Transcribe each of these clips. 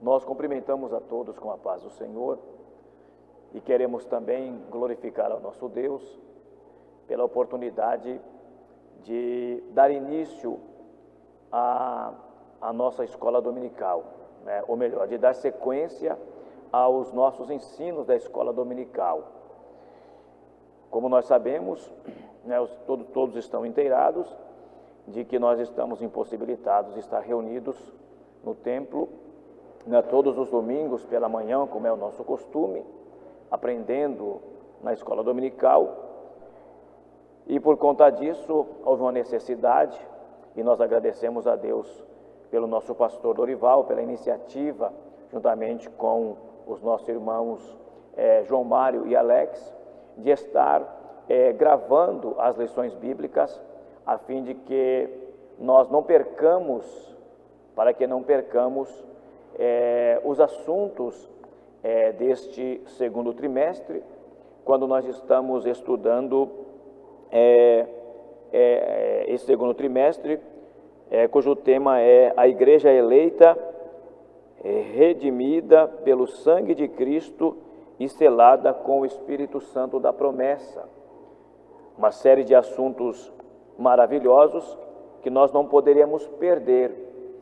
Nós cumprimentamos a todos com a paz do Senhor e queremos também glorificar ao nosso Deus pela oportunidade de dar início à nossa escola dominical, ou melhor, de dar sequência aos nossos ensinos da escola dominical. Como nós sabemos, todos estão inteirados de que nós estamos impossibilitados de estar reunidos no templo, todos os domingos pela manhã, como é o nosso costume, aprendendo na escola dominical. E por conta disso, houve uma necessidade, e nós agradecemos a Deus pelo nosso pastor Dorival, pela iniciativa, juntamente com os nossos irmãos João Mário e Alex, de estar gravando as lições bíblicas, a fim de que nós não percamos, os assuntos deste segundo trimestre, quando nós estamos estudando esse segundo trimestre, cujo tema é a Igreja Eleita, redimida pelo sangue de Cristo e selada com o Espírito Santo da promessa. Uma série de assuntos maravilhosos que nós não poderíamos perder.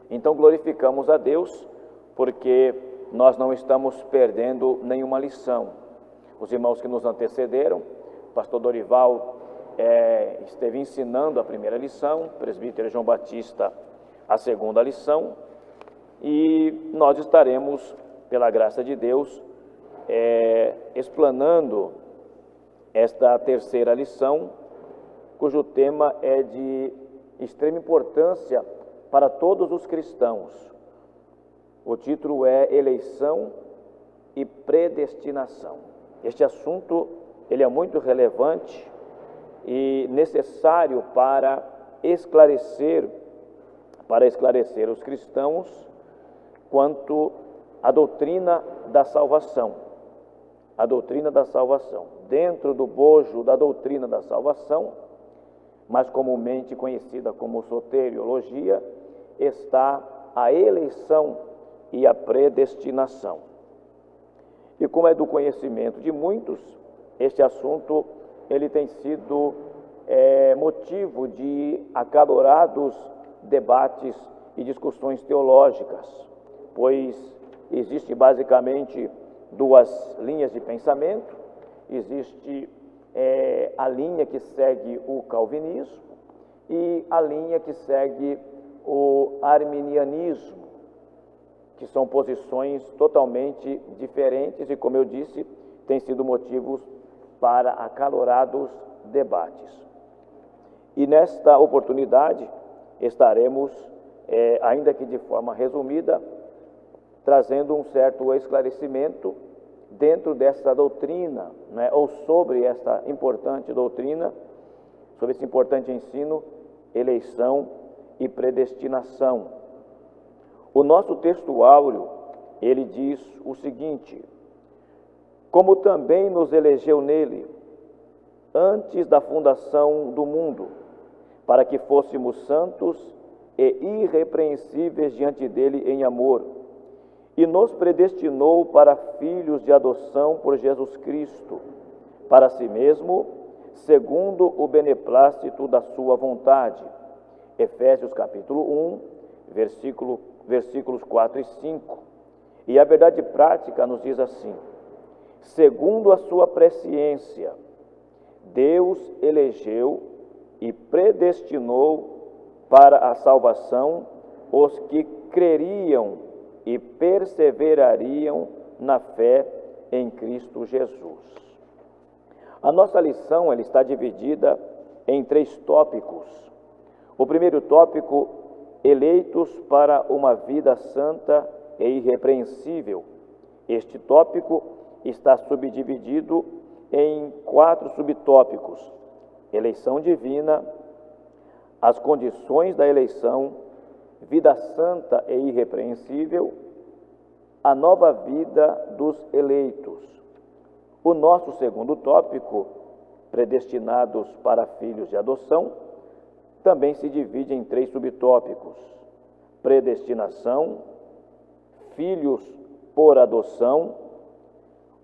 Então glorificamos a Deus porque nós não estamos perdendo nenhuma lição. Os irmãos que nos antecederam, o pastor Dorival esteve ensinando a primeira lição, o presbítero João Batista a segunda lição, e nós estaremos, pela graça de Deus, explanando esta terceira lição, cujo tema é de extrema importância para todos os cristãos. O título é Eleição e Predestinação. Este assunto ele é muito relevante e necessário para esclarecer os cristãos quanto à doutrina da salvação. A doutrina da salvação. Dentro do bojo da doutrina da salvação, mais comumente conhecida como soteriologia, está a eleição e a predestinação. E como é do conhecimento de muitos, este assunto ele tem sido motivo de acalorados debates e discussões teológicas, pois existe basicamente duas linhas de pensamento. Existe a linha que segue o calvinismo e a linha que segue o arminianismo, que são posições totalmente diferentes e, como eu disse, têm sido motivos para acalorados debates. E nesta oportunidade estaremos, ainda que de forma resumida, trazendo um certo esclarecimento dentro dessa doutrina, ou sobre esta importante doutrina, sobre esse importante ensino, eleição e predestinação. O nosso texto áureo, ele diz o seguinte: como também nos elegeu nele, antes da fundação do mundo, para que fôssemos santos e irrepreensíveis diante dele em amor, e nos predestinou para filhos de adoção por Jesus Cristo, para si mesmo, segundo o beneplácito da sua vontade. Efésios capítulo 1, versículos 4 e 5. E a verdade prática nos diz assim: segundo a sua presciência, Deus elegeu e predestinou para a salvação os que creriam e perseverariam na fé em Cristo Jesus. A nossa lição ela está dividida em 3 tópicos. O primeiro tópico, eleitos para uma vida santa e irrepreensível. Este tópico está subdividido em 4 subtópicos: eleição divina, as condições da eleição, vida santa e irrepreensível, a nova vida dos eleitos. O nosso segundo tópico, predestinados para filhos de adoção, também se divide em 3 subtópicos: predestinação, filhos por adoção,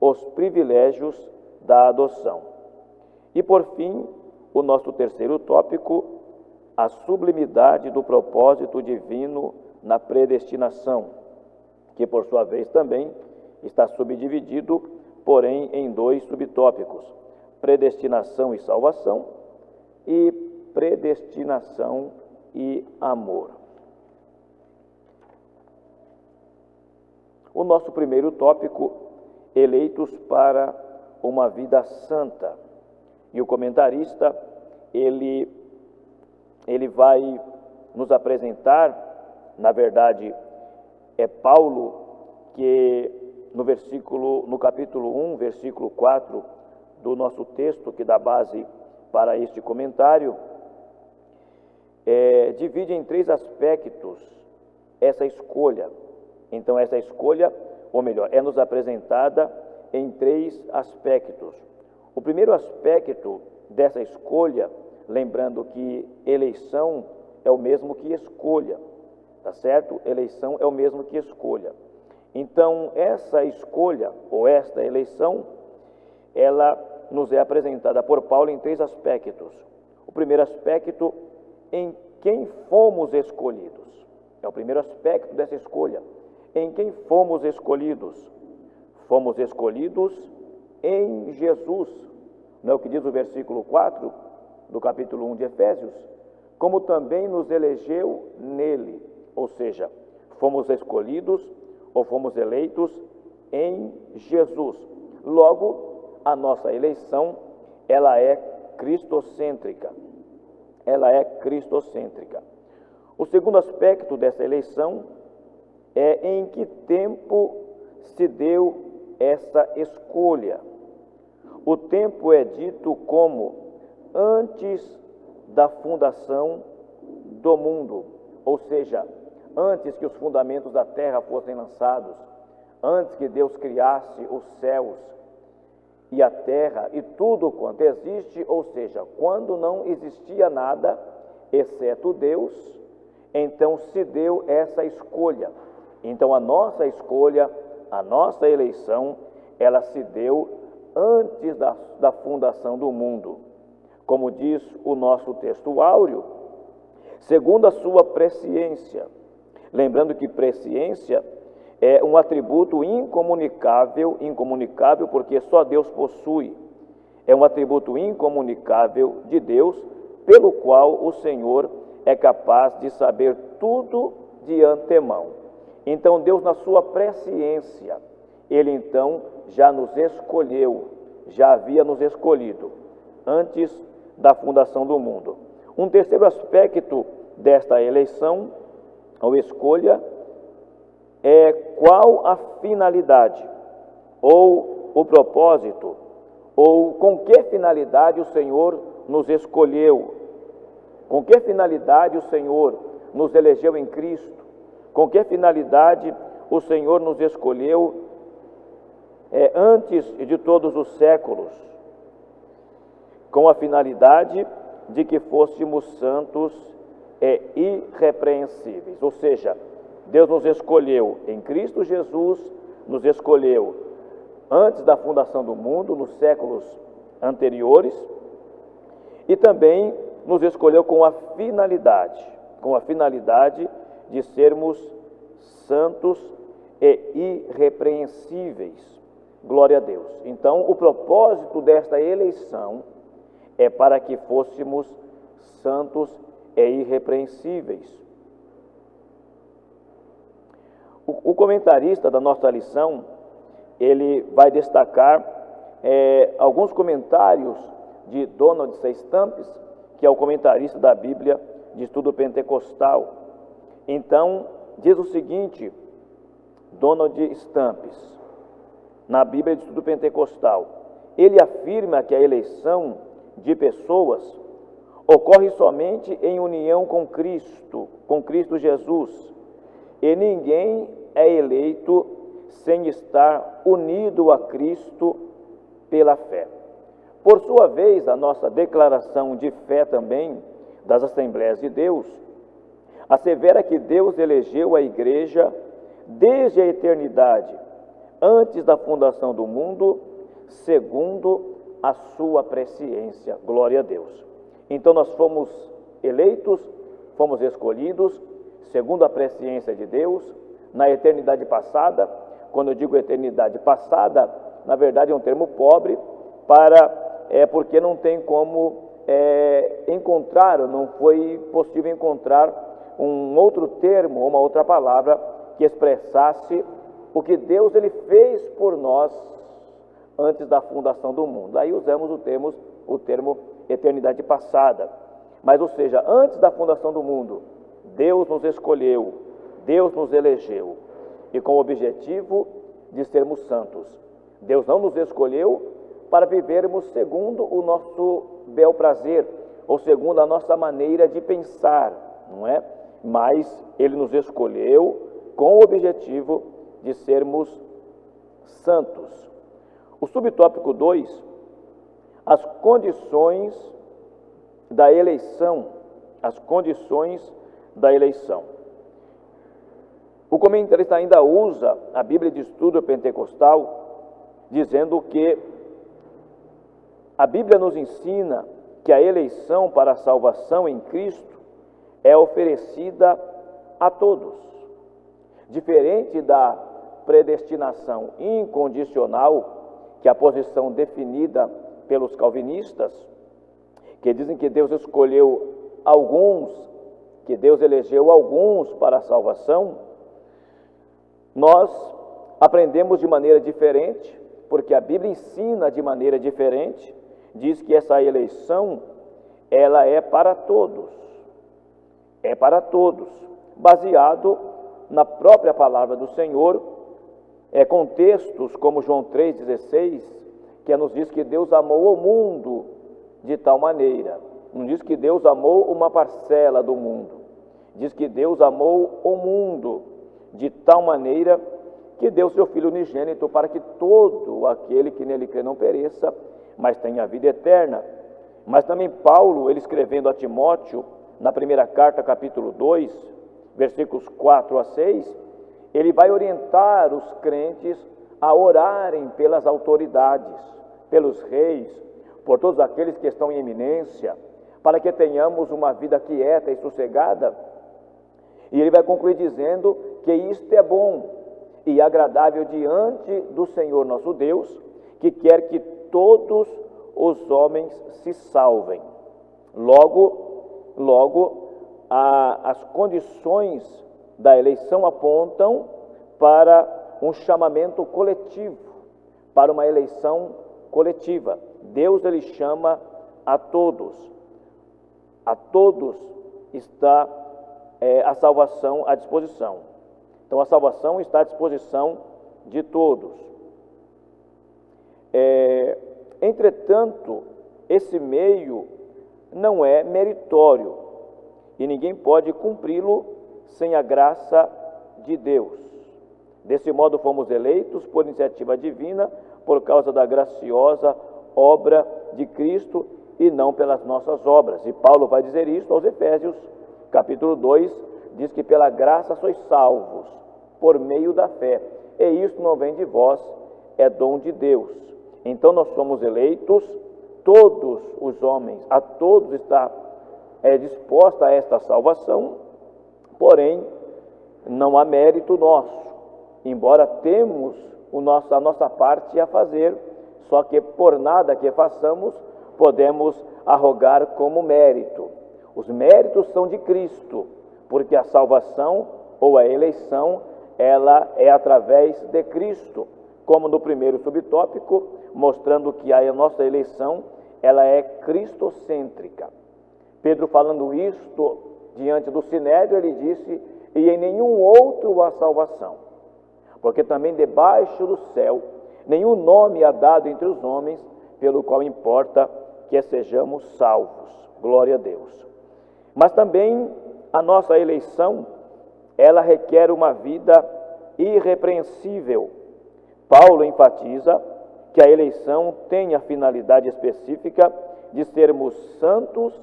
os privilégios da adoção. E por fim, o nosso terceiro tópico, a sublimidade do propósito divino na predestinação, que por sua vez também está subdividido, porém em dois subtópicos: predestinação e salvação e predestinação e amor. O nosso primeiro tópico, eleitos para uma vida santa. E o comentarista, ele vai nos apresentar, na verdade, é Paulo, que no capítulo 1, versículo 4 do nosso texto, que dá base para este comentário, divide em três aspectos essa escolha. Então, essa escolha, ou melhor, é nos apresentada em três aspectos. O primeiro aspecto dessa escolha, lembrando que eleição é o mesmo que escolha, tá certo? Eleição é o mesmo que escolha. Então, essa escolha, ou esta eleição, ela nos é apresentada por Paulo em três aspectos. O primeiro aspecto, em quem fomos escolhidos. É o primeiro aspecto dessa escolha. Em quem fomos escolhidos? Fomos escolhidos em Jesus. Não é o que diz o versículo 4 do capítulo 1 de Efésios? Como também nos elegeu nele. Ou seja, fomos escolhidos ou fomos eleitos em Jesus. Logo, a nossa eleição, ela é cristocêntrica. Ela é cristocêntrica. O segundo aspecto dessa eleição é em que tempo se deu essa escolha. O tempo é dito como antes da fundação do mundo, ou seja, antes que os fundamentos da terra fossem lançados, antes que Deus criasse os céus e a terra e tudo quanto existe, ou seja, quando não existia nada, exceto Deus, então se deu essa escolha. Então a nossa escolha, a nossa eleição, ela se deu antes da fundação do mundo. Como diz o nosso texto áureo, segundo a sua presciência. Lembrando que presciência é um atributo incomunicável porque só Deus possui. É um atributo incomunicável de Deus, pelo qual o Senhor é capaz de saber tudo de antemão. Então Deus, na sua presciência, Ele então já nos escolheu, já havia nos escolhido antes da fundação do mundo. Um terceiro aspecto desta eleição ou escolha é qual a finalidade ou o propósito, ou com que finalidade o Senhor nos escolheu, com que finalidade o Senhor nos elegeu em Cristo, com que finalidade o Senhor nos escolheu antes de todos os séculos, com a finalidade de que fôssemos santos e irrepreensíveis. Ou seja, Deus nos escolheu em Cristo Jesus, nos escolheu antes da fundação do mundo, nos séculos anteriores, e também nos escolheu com a finalidade de sermos santos e irrepreensíveis. Glória a Deus. Então, o propósito desta eleição é para que fôssemos santos e irrepreensíveis. O comentarista da nossa lição, ele vai destacar alguns comentários de Donald C. Stamps, que é o comentarista da Bíblia de Estudo Pentecostal. Então, diz o seguinte, Donald Stamps, na Bíblia de Estudo Pentecostal, ele afirma que a eleição de pessoas ocorre somente em união com Cristo Jesus, e ninguém é eleito sem estar unido a Cristo pela fé. Por sua vez, a nossa declaração de fé também das Assembleias de Deus assevera que Deus elegeu a igreja desde a eternidade, antes da fundação do mundo, segundo a sua presciência. Glória a Deus. Então nós fomos eleitos, fomos escolhidos, segundo a presciência de Deus, na eternidade passada. Quando eu digo eternidade passada, na verdade é um termo pobre, porque não tem como encontrar, ou não foi possível encontrar um outro termo, uma outra palavra que expressasse o que Deus ele fez por nós antes da fundação do mundo. Aí usamos o termo eternidade passada. Mas, ou seja, antes da fundação do mundo, Deus nos escolheu, Deus nos elegeu, e com o objetivo de sermos santos. Deus não nos escolheu para vivermos segundo o nosso bel prazer, ou segundo a nossa maneira de pensar, não é? Mas Ele nos escolheu com o objetivo de sermos santos. O subtópico 2, as condições da eleição, as condições da eleição. O comentarista ainda usa a Bíblia de Estudo Pentecostal, dizendo que a Bíblia nos ensina que a eleição para a salvação em Cristo é oferecida a todos. Diferente da predestinação incondicional, que é a posição definida pelos calvinistas, que dizem que Deus escolheu alguns, que Deus elegeu alguns para a salvação, nós aprendemos de maneira diferente, porque a Bíblia ensina de maneira diferente, diz que essa eleição, ela é para todos, baseado na própria palavra do Senhor, com textos como João 3,16, que nos diz que Deus amou o mundo de tal maneira, não diz que Deus amou uma parcela do mundo, diz que Deus amou o mundo de tal maneira que deu seu Filho unigênito para que todo aquele que nele crê não pereça, mas tenha vida eterna. Mas também Paulo, ele escrevendo a Timóteo, na primeira carta, capítulo 2, versículos 4 a 6, ele vai orientar os crentes a orarem pelas autoridades, pelos reis, por todos aqueles que estão em eminência, para que tenhamos uma vida quieta e sossegada. E ele vai concluir dizendo que isto é bom e agradável diante do Senhor nosso Deus, que quer que todos os homens se salvem. Logo, as condições da eleição apontam para um chamamento coletivo, para uma eleição coletiva. Deus ele chama a todos está a salvação à disposição. Então a salvação está à disposição de todos. Entretanto, esse meio não é meritório e ninguém pode cumpri-lo sem a graça de Deus. Desse modo fomos eleitos por iniciativa divina, por causa da graciosa obra de Cristo e não pelas nossas obras. E Paulo vai dizer isso aos Efésios, capítulo 2, diz que pela graça sois salvos, por meio da fé. E isso não vem de vós, é dom de Deus. Então nós somos eleitos, todos os homens, a todos está disposta esta salvação, porém não há mérito nosso, embora temos a nossa parte a fazer, só que por nada que façamos podemos arrogar como mérito. Os méritos são de Cristo, porque a salvação ou a eleição, ela é através de Cristo, como no primeiro subtópico, mostrando que a nossa eleição, ela é cristocêntrica. Pedro, falando isto diante do Sinédrio, ele disse: e em nenhum outro há salvação, porque também debaixo do céu nenhum nome há dado entre os homens, pelo qual importa que sejamos salvos. Glória a Deus. Mas também a nossa eleição, ela requer uma vida irrepreensível. Paulo enfatiza que a eleição tem a finalidade específica de sermos santos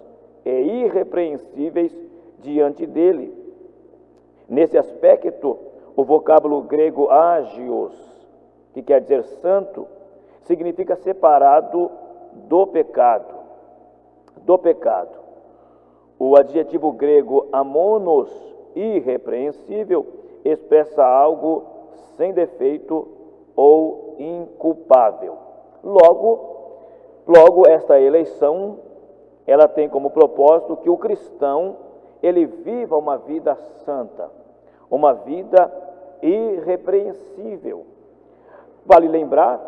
e irrepreensíveis diante dele. Nesse aspecto, O vocábulo grego agios, que quer dizer santo, significa separado do pecado. Do pecado. O adjetivo grego amonos, irrepreensível, expressa algo sem defeito ou inculpável. Logo esta eleição, ela tem como propósito que o cristão, ele viva uma vida santa, uma vida irrepreensível. Vale lembrar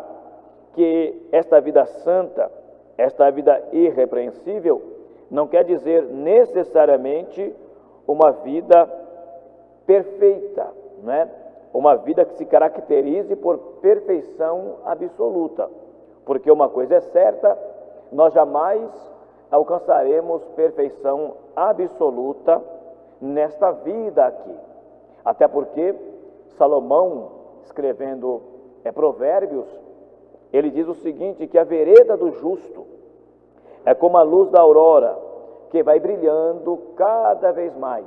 que esta vida santa, esta vida irrepreensível, não quer dizer necessariamente uma vida perfeita, não é? Uma vida que se caracterize por perfeição absoluta, porque uma coisa é certa, nós jamais alcançaremos perfeição absoluta nesta vida aqui, até porque Salomão, escrevendo Provérbios, ele diz o seguinte, que a vereda do justo é como a luz da aurora, que vai brilhando cada vez mais,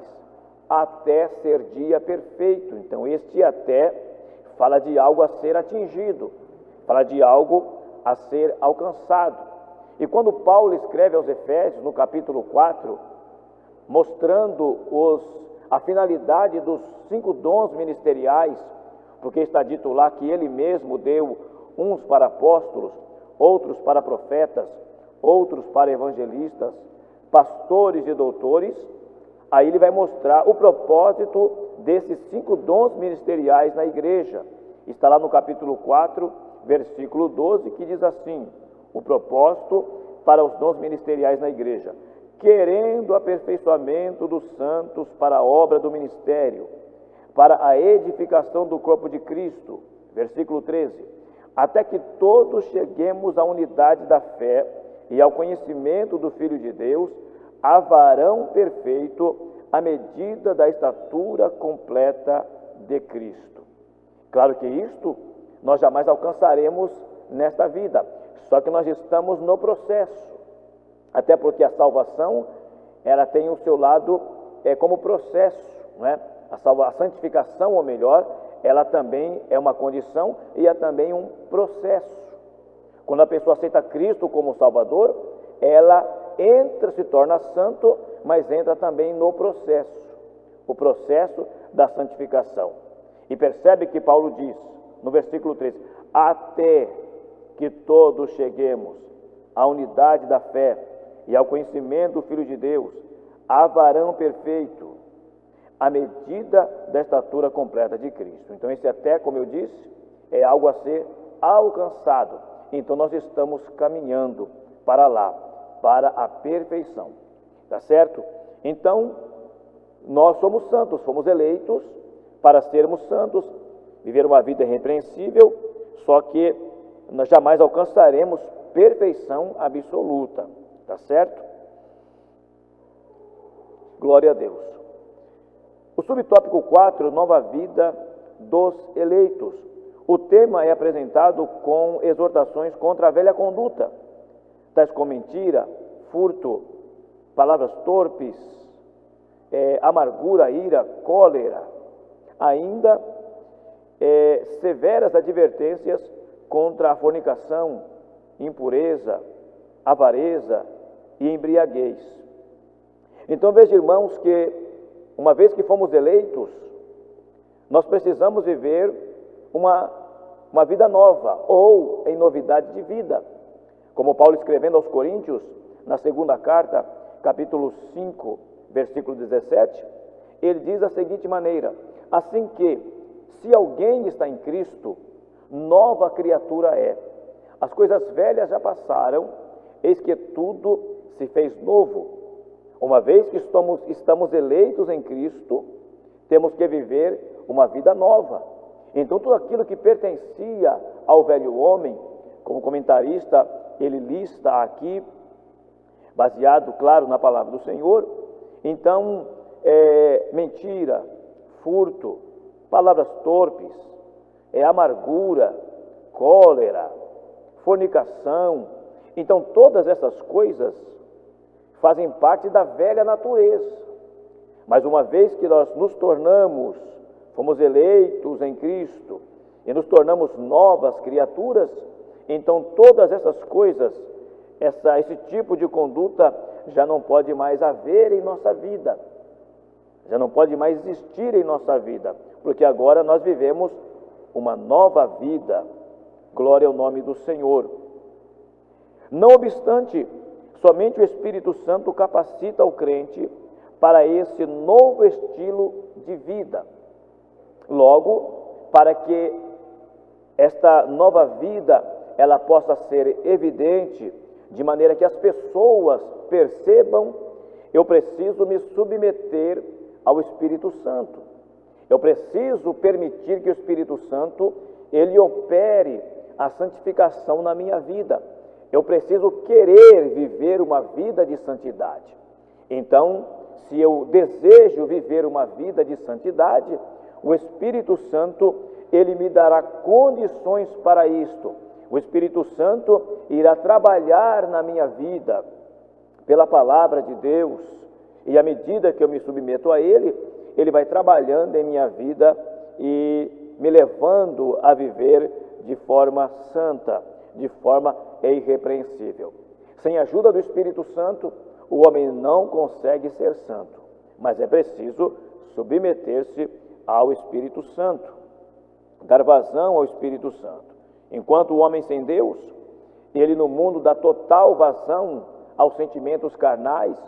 até ser dia perfeito. Então, este até fala de algo a ser atingido, fala de algo a ser alcançado. E quando Paulo escreve aos Efésios, no capítulo 4, mostrando a finalidade dos 5 dons ministeriais, porque está dito lá que ele mesmo deu uns para apóstolos, outros para profetas, outros para evangelistas, pastores e doutores, aí ele vai mostrar o propósito desses 5 dons ministeriais na igreja. Está lá no capítulo 4, versículo 12, que diz assim, o propósito para os dons ministeriais na igreja, querendo o aperfeiçoamento dos santos para a obra do ministério, para a edificação do corpo de Cristo, versículo 13, até que todos cheguemos à unidade da fé e ao conhecimento do Filho de Deus, a varão perfeito, à medida da estatura completa de Cristo. Claro que isto nós jamais alcançaremos nesta vida, só que nós estamos no processo, até porque a salvação, ela tem o seu lado como processo, não é? A santificação, ou melhor, ela também é uma condição e é também um processo. Quando a pessoa aceita Cristo como Salvador, ela se torna santo, mas entra também no processo, o processo da santificação. E percebe que Paulo diz, no versículo 13, até que todos cheguemos à unidade da fé e ao conhecimento do Filho de Deus, a varão perfeito, à medida da estatura completa de Cristo. Então esse até, como eu disse, é algo a ser alcançado. Então nós estamos caminhando para lá, para a perfeição. Tá certo? Então, nós somos santos, fomos eleitos para sermos santos, viver uma vida irrepreensível, só que nós jamais alcançaremos perfeição absoluta. Tá certo? Glória a Deus. O subtópico 4, nova vida dos eleitos. O tema é apresentado com exortações contra a velha conduta, tais como mentira, furto, palavras torpes, amargura, ira, cólera. Ainda severas advertências contra a fornicação, impureza, avareza e embriaguez. Então veja, irmãos, que uma vez que fomos eleitos, nós precisamos viver uma vida nova, ou em novidade de vida. Como Paulo escrevendo aos Coríntios, na segunda carta, capítulo 5, versículo 17, ele diz da seguinte maneira, assim que, se alguém está em Cristo, nova criatura é. As coisas velhas já passaram, eis que tudo se fez novo. Uma vez que estamos eleitos em Cristo, temos que viver uma vida nova. Então tudo aquilo que pertencia ao velho homem, como comentarista, ele lista aqui, baseado, claro, na palavra do Senhor. Então, mentira, furto, palavras torpes, amargura, cólera, fornicação. Então, todas essas coisas fazem parte da velha natureza. Mas uma vez que nós nos tornamos, fomos eleitos em Cristo e nos tornamos novas criaturas, então todas essas coisas, esse tipo de conduta já não pode mais haver em nossa vida, já não pode mais existir em nossa vida, porque agora nós vivemos uma nova vida. Glória ao nome do Senhor. Não obstante, somente o Espírito Santo capacita o crente para esse novo estilo de vida. Logo, para que esta nova vida ela possa ser evidente, de maneira que as pessoas percebam, eu preciso me submeter ao Espírito Santo. Eu preciso permitir que o Espírito Santo ele opere a santificação na minha vida. Eu preciso querer viver uma vida de santidade. Então, se eu desejo viver uma vida de santidade, o Espírito Santo, ele me dará condições para isto. O Espírito Santo irá trabalhar na minha vida pela palavra de Deus, e à medida que eu me submeto a ele, ele vai trabalhando em minha vida e me levando a viver de forma santa, de forma irrepreensível. Sem a ajuda do Espírito Santo, o homem não consegue ser santo, mas é preciso submeter-se ao Espírito Santo, dar vazão ao Espírito Santo. Enquanto o homem sem Deus, ele no mundo dá total vazão aos sentimentos carnais,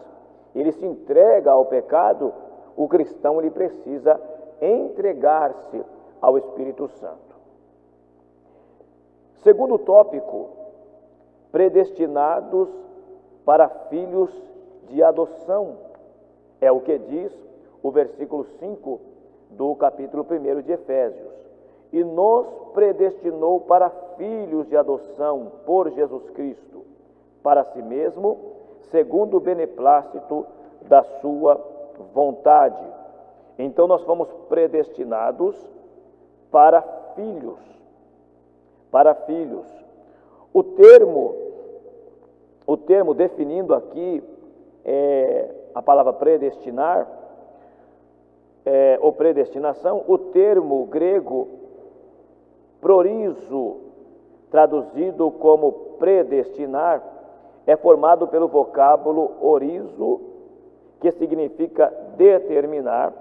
ele se entrega ao pecado, o cristão ele precisa entregar-se ao Espírito Santo. Segundo tópico, predestinados para filhos de adoção. É o que diz o versículo 5 do capítulo 1 de Efésios. E nos predestinou para filhos de adoção por Jesus Cristo, para si mesmo, segundo o beneplácito da sua vontade. Então nós fomos predestinados para filhos. Para filhos. O termo definindo aqui a palavra predestinar ou predestinação, o termo grego prorizo, traduzido como predestinar, é formado pelo vocábulo orizo, que significa determinar,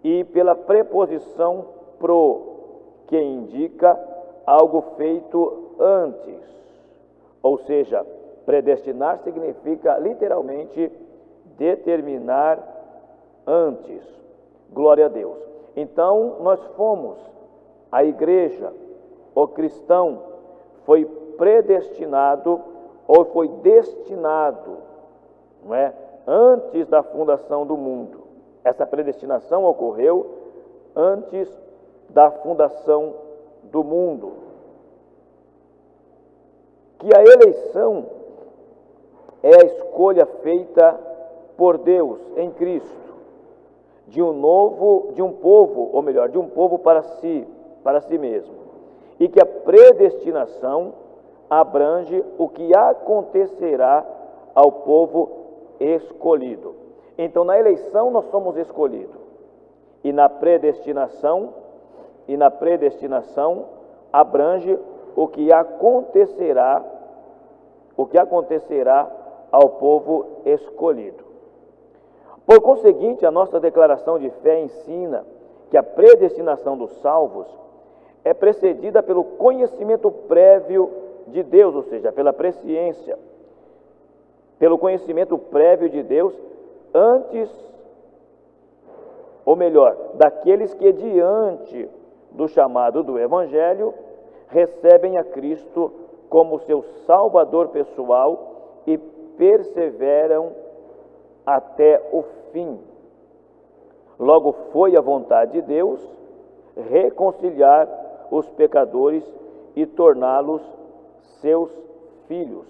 e pela preposição pro, que indica algo feito antes. Ou seja, predestinar significa literalmente determinar antes. Glória a Deus. Então, nós fomos, a igreja, o cristão, foi predestinado ou foi destinado, não é? Antes da fundação do mundo. Essa predestinação ocorreu antes da fundação do mundo. Que a eleição é a escolha feita por Deus em Cristo de um povo para si mesmo. E que a predestinação abrange o que acontecerá ao povo escolhido. Então, na eleição nós somos escolhidos. E na predestinação abrange o que acontecerá ao povo escolhido. Por conseguinte, a nossa declaração de fé ensina que a predestinação dos salvos é precedida pelo conhecimento prévio de Deus, ou seja, pela presciência, pelo conhecimento prévio de Deus daqueles que diante do chamado do Evangelho recebem a Cristo como seu Salvador pessoal e perseveram até o fim. Logo, foi a vontade de Deus reconciliar os pecadores e torná-los seus filhos.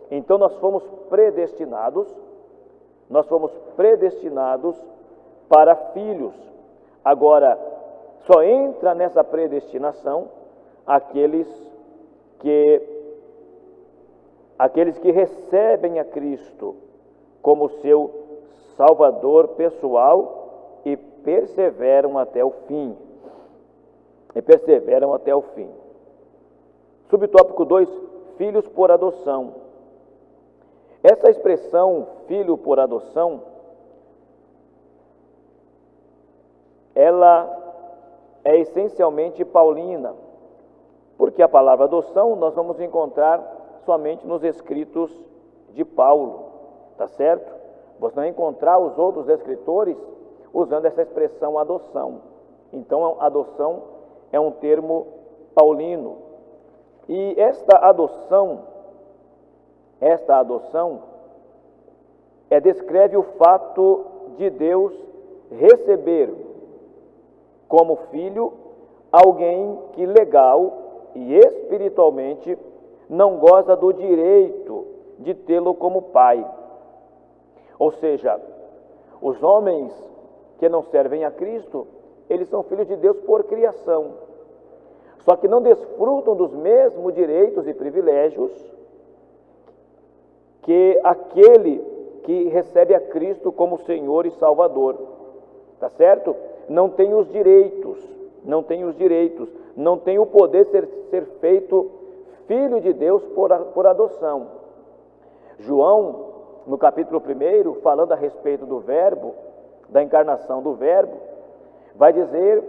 Então nós fomos predestinados para filhos. Agora, só entra nessa predestinação aqueles que recebem a Cristo como seu Salvador pessoal e perseveram até o fim. E perseveram até o fim. Subtópico 2, filhos por adoção. Essa expressão, filho por adoção, ela é essencialmente paulina, porque a palavra adoção nós vamos encontrar somente nos escritos de Paulo, tá certo? Você não vai encontrar os outros escritores usando essa expressão adoção. Então, adoção é um termo paulino. E esta adoção descreve o fato de Deus receber como filho alguém que legal e espiritualmente não goza do direito de tê-lo como pai. Ou seja, os homens que não servem a Cristo, eles são filhos de Deus por criação, só que não desfrutam dos mesmos direitos e privilégios que aquele que recebe a Cristo como Senhor e Salvador, tá certo? Não tem os direitos, não tem o poder de ser feito filho de Deus por adoção. João, no capítulo 1, falando a respeito do Verbo, da encarnação do Verbo, vai dizer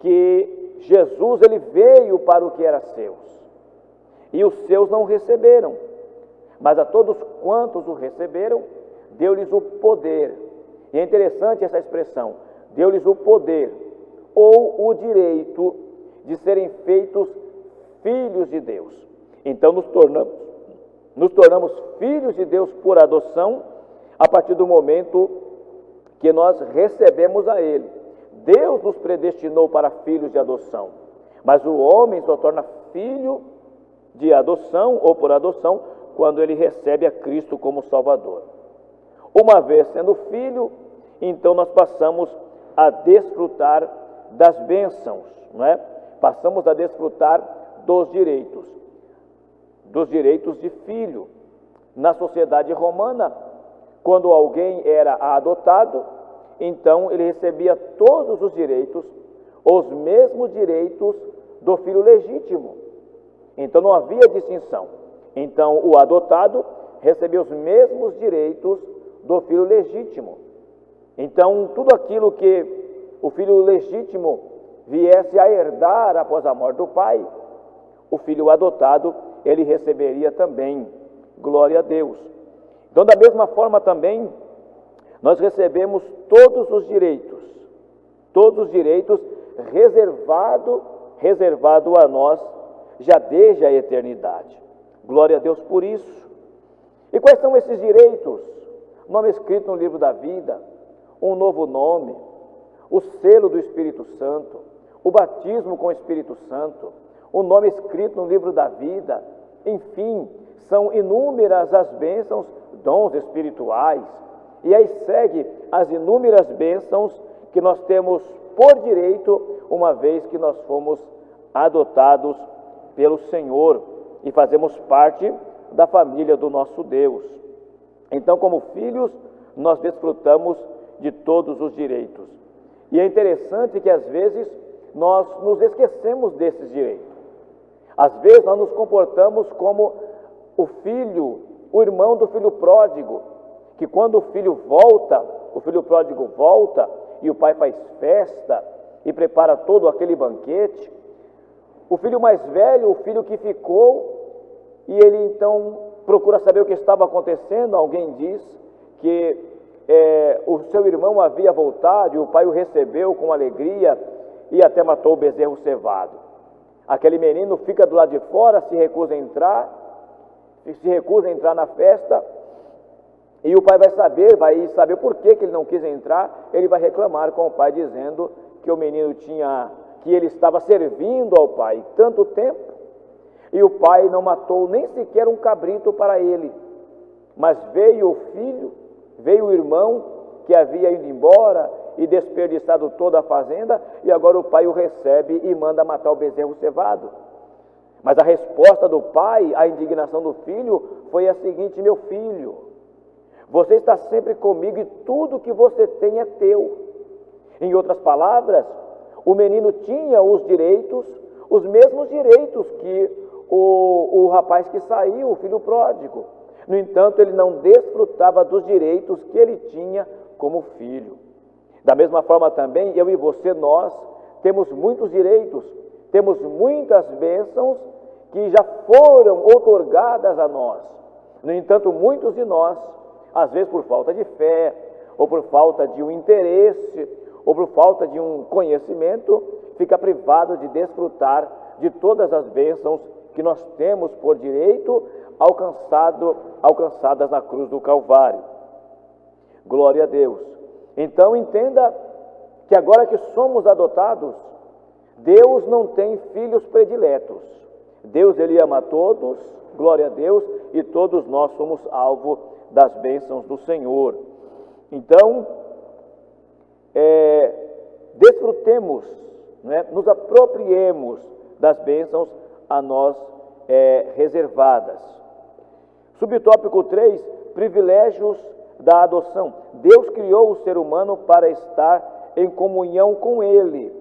que Jesus ele veio para o que era seus, e os seus não receberam, mas a todos quantos o receberam, deu-lhes o poder. E é interessante essa expressão, deu-lhes o poder ou o direito de serem feitos filhos de Deus. Então nos tornamos filhos de Deus por adoção a partir do momento que nós recebemos a Ele. Deus nos predestinou para filhos de adoção, mas o homem só torna filho de adoção ou por adoção quando ele recebe a Cristo como Salvador. Uma vez sendo filho, então nós passamos a desfrutar das bênçãos, não é? Passamos a desfrutar dos direitos de filho. Na sociedade romana, quando alguém era adotado, então ele recebia todos os direitos, os mesmos direitos do filho legítimo. Então não havia distinção. Então o adotado recebia os mesmos direitos do filho legítimo. Então tudo aquilo que o filho legítimo viesse a herdar após a morte do pai, o filho adotado ele receberia também. Glória a Deus. Então da mesma forma também nós recebemos todos os direitos reservado a nós já desde a eternidade. Glória a Deus por isso. E quais são esses direitos? Nome escrito no livro da vida, um novo nome, o selo do Espírito Santo, o batismo com o Espírito Santo, o nome escrito no livro da vida, enfim, são inúmeras as bênçãos, dons espirituais. E aí segue as inúmeras bênçãos que nós temos por direito, uma vez que nós fomos adotados pelo Senhor e fazemos parte da família do nosso Deus. Então, como filhos, nós desfrutamos de todos os direitos. E é interessante que às vezes nós nos esquecemos desses direitos. Às vezes nós nos comportamos como o filho, o irmão do filho pródigo, que quando o filho pródigo volta e o pai faz festa e prepara todo aquele banquete, o filho mais velho, o filho que ficou, e ele então procura saber o que estava acontecendo. Alguém diz que o seu irmão havia voltado e o pai o recebeu com alegria e até matou o bezerro cevado. Aquele menino fica do lado de fora, se recusa a entrar na festa, e o pai vai saber por que ele não quis entrar. Ele vai reclamar com o pai, dizendo que o menino que ele estava servindo ao pai tanto tempo, e o pai não matou nem sequer um cabrito para ele, mas veio o filho, veio o irmão que havia ido embora e desperdiçado toda a fazenda, e agora o pai o recebe e manda matar o bezerro cevado. Mas a resposta do pai à indignação do filho foi a seguinte: meu filho, você está sempre comigo e tudo que você tem é teu. Em outras palavras, o menino tinha os direitos, os mesmos direitos que o rapaz que saiu, o filho pródigo. No entanto, ele não desfrutava dos direitos que ele tinha como filho. Da mesma forma também, eu e você, nós temos muitos direitos, temos muitas bênçãos que já foram outorgadas a nós. No entanto, muitos de nós, às vezes por falta de fé, ou por falta de um interesse, ou por falta de um conhecimento, fica privado de desfrutar de todas as bênçãos que nós temos por direito alcançadas na cruz do Calvário. Glória a Deus. Então entenda que agora que somos adotados, Deus não tem filhos prediletos. Deus, Ele ama a todos, glória a Deus, e todos nós somos alvo das bênçãos do Senhor. Então, desfrutemos, nos apropriemos das bênçãos a nós reservadas. Subtópico 3, privilégios da adoção. Deus criou o ser humano para estar em comunhão com Ele.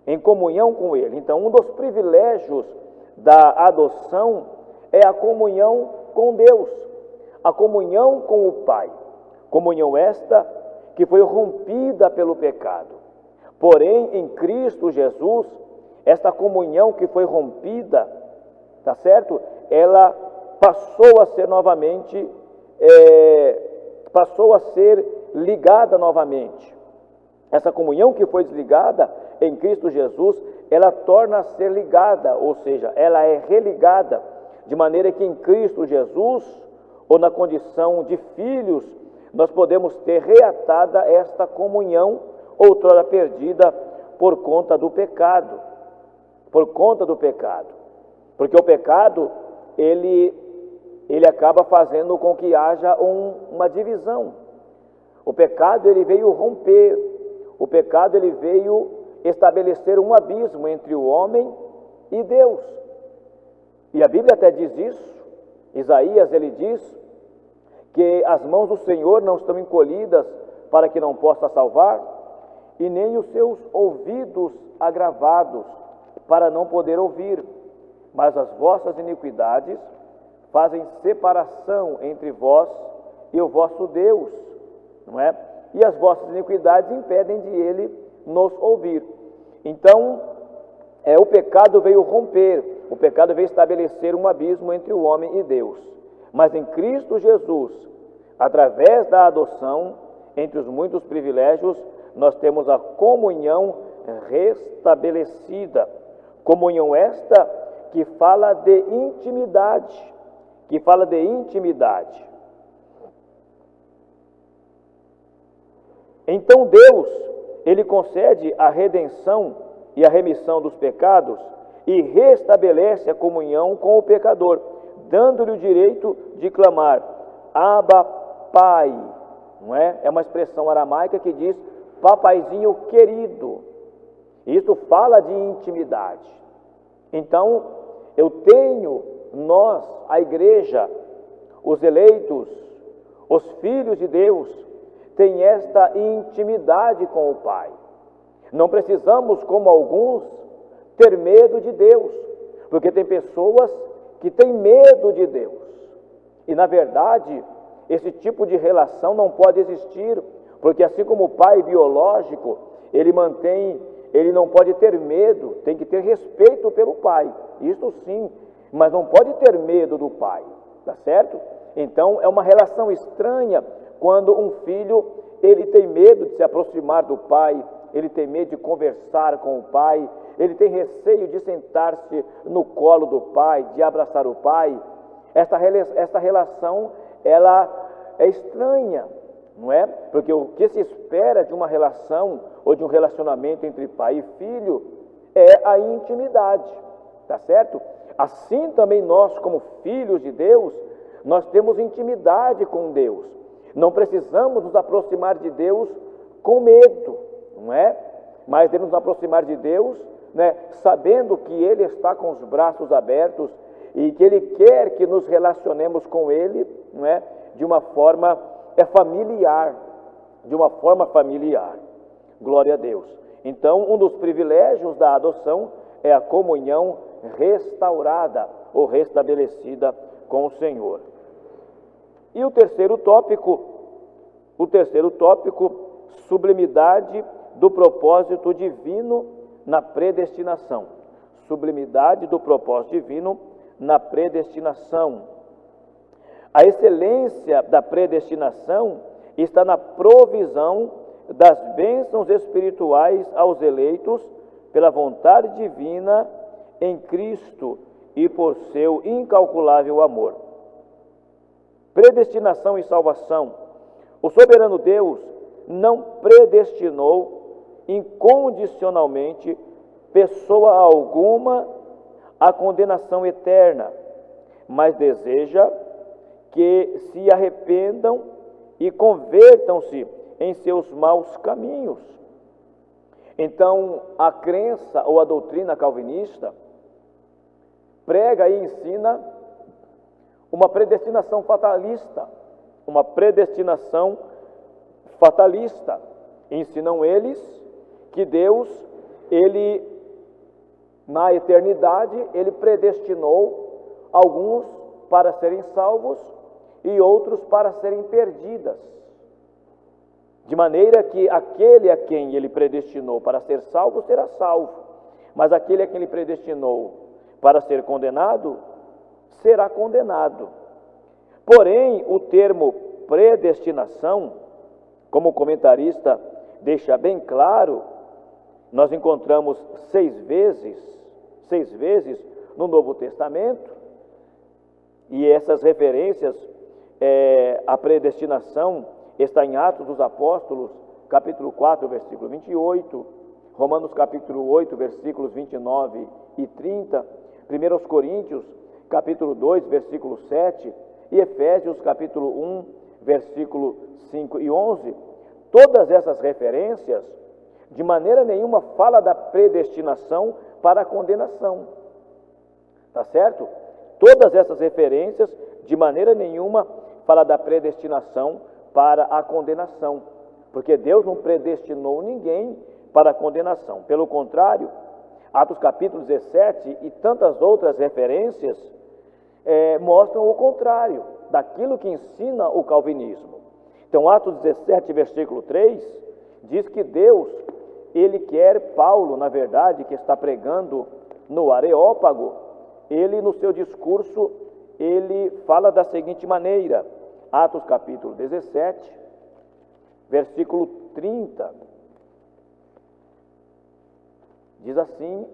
Em comunhão com Ele. Então, um dos privilégios da adoção é a comunhão com Deus, a comunhão com o Pai. Comunhão esta que foi rompida pelo pecado. Porém, em Cristo Jesus, esta comunhão que foi rompida, tá certo? Ela passou a ser novamente, passou a ser ligada novamente. Essa comunhão que foi desligada em Cristo Jesus, ela torna a ser ligada, ou seja, ela é religada, de maneira que em Cristo Jesus, ou na condição de filhos, nós podemos ter reatada esta comunhão, outrora perdida por conta do pecado. Por conta do pecado. Porque o pecado, ele acaba fazendo com que haja uma divisão. O pecado, ele veio romper. O pecado, ele veio estabelecer um abismo entre o homem e Deus. E a Bíblia até diz isso. Isaías, ele diz que as mãos do Senhor não estão encolhidas para que não possa salvar, e nem os seus ouvidos agravados para não poder ouvir, mas as vossas iniquidades fazem separação entre vós e o vosso Deus, não é? E as vossas iniquidades impedem de Ele nos ouvir. Então, o pecado veio romper, o pecado veio estabelecer um abismo entre o homem e Deus. Mas em Cristo Jesus, através da adoção, entre os muitos privilégios, nós temos a comunhão restabelecida. Comunhão esta que fala de intimidade, Então Deus, Ele concede a redenção e a remissão dos pecados e restabelece a comunhão com o pecador, dando-lhe o direito de clamar, Abba, Pai, não é? É uma expressão aramaica que diz, papaizinho querido. Isso fala de intimidade. Então, nós, a igreja, os eleitos, os filhos de Deus, tem esta intimidade com o Pai. Não precisamos, como alguns, ter medo de Deus, porque tem pessoas que têm medo de Deus. E, na verdade, esse tipo de relação não pode existir, porque assim como o pai biológico, ele não pode ter medo, tem que ter respeito pelo pai, isso sim, mas não pode ter medo do pai, tá certo? Então, é uma relação estranha quando um filho, ele tem medo de se aproximar do pai, ele tem medo de conversar com o pai, ele tem receio de sentar-se no colo do pai, de abraçar o pai. Esta relação, ela é estranha, não é? Porque o que se espera de uma relação ou de um relacionamento entre pai e filho é a intimidade, tá certo? Assim também nós, como filhos de Deus, nós temos intimidade com Deus. Não precisamos nos aproximar de Deus com medo, não é? Mas devemos nos aproximar de Deus, né, sabendo que Ele está com os braços abertos e que Ele quer que nos relacionemos com Ele, não é? De uma forma familiar. de uma forma familiar. Glória a Deus. Então, um dos privilégios da adoção é a comunhão restaurada ou restabelecida com o Senhor. E o terceiro tópico, sublimidade do propósito divino na predestinação. Sublimidade do propósito divino na predestinação. A excelência da predestinação está na provisão das bênçãos espirituais aos eleitos pela vontade divina em Cristo e por seu incalculável amor. Predestinação e salvação. O soberano Deus não predestinou incondicionalmente pessoa alguma à condenação eterna, mas deseja que se arrependam e convertam-se em seus maus caminhos. Então, a crença ou a doutrina calvinista prega e ensina uma predestinação fatalista, Ensinam eles que Deus, na eternidade, Ele predestinou alguns para serem salvos e outros para serem perdidas. De maneira que aquele a quem Ele predestinou para ser salvo, será salvo. Mas aquele a quem Ele predestinou para ser condenado, será condenado. Porém, o termo predestinação, como o comentarista deixa bem claro, nós encontramos seis vezes no Novo Testamento, e essas referências à predestinação está em Atos dos Apóstolos, capítulo 4, versículo 28, Romanos capítulo 8, versículos 29 e 30, 1 Coríntios, capítulo 2, versículo 7, e Efésios, capítulo 1, versículo 5 e 11. Todas essas referências, de maneira nenhuma, fala da predestinação para a condenação. Tá certo? Todas essas referências, de maneira nenhuma, fala da predestinação para a condenação, porque Deus não predestinou ninguém para a condenação. Pelo contrário, Atos capítulo 17 e tantas outras referências mostram o contrário daquilo que ensina o calvinismo. Então, Atos 17, versículo 3, diz que Deus, Ele quer, Paulo, na verdade, que está pregando no Areópago, ele, no seu discurso, ele fala da seguinte maneira, Atos capítulo 17, versículo 30, diz assim